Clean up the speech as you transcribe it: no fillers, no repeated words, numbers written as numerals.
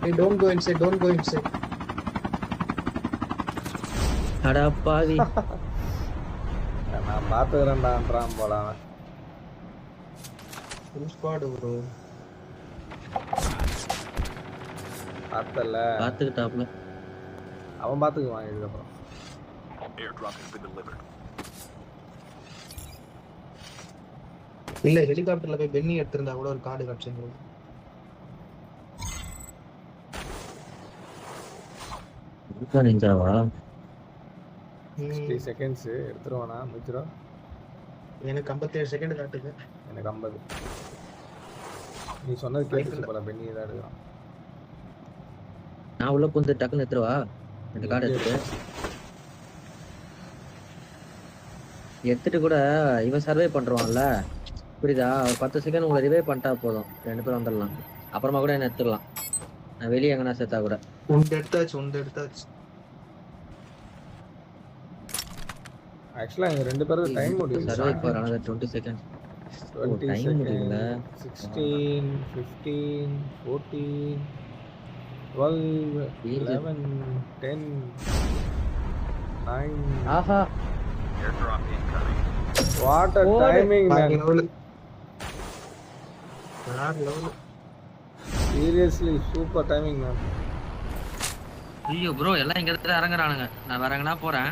Hey, don't go inside, don't go inside. அடா பாவி. நான் பாத்துக்கிறேன்டான்றான் போல அவன். Full squad bro. பார்த்தல பாத்துக்கிட்டாப்ல. அவன் பாத்துக்குவான் இதுக்கப்புறம். Airdrop has been delivered. இல்ல ஹெலிகாப்டர்ல போய் பென்னி எடுத்திருந்தா கூட ஒரு கார்டு கிடைச்சிருந்தது. இருக்கா நிஞ்சாவா? 60 செகண்ட்ஸ் எடுத்துருவானா முடிச்சிரும். எனக்கு 57 செகண்ட் காட்டுது. எனக்கு 50. நீ சொன்னது கேட்டுச்சு போல பென்னி தான் எடுக்கிறான். நான் உள்ள புந்து டக்குன்னு எடுத்துருவா. இந்த கார்டு எடுத்துட்டு கூட இவன் சர்வே பண்றான்ல, புரியுதா? ஒரு 10 செகண்ட் உங்களை ரிவைவ் பண்ணிட்டா போதும், 2 பேரும் வந்துடலாம். அப்புறமா கூட என்ன எடுத்துடலாம். நான் வெளியே எங்கன்னா சேர்த்தா கூட. உண்டு எடுத்தாச்சு. ஆக்சுவலா எங்க ரெண்டு பேரும் டைம் முடியுது. Survey for another 20 seconds. 20 time முடியல. 16 15 14 12 11 10 9 ஆஹா, Airdrop incoming. What a timing man. Seriously super timing man. ஐயோ ப்ரோ, எல்லாம் இங்க இருந்து இறங்குறானுங்க. நான் வேற எங்கனா போறேன்.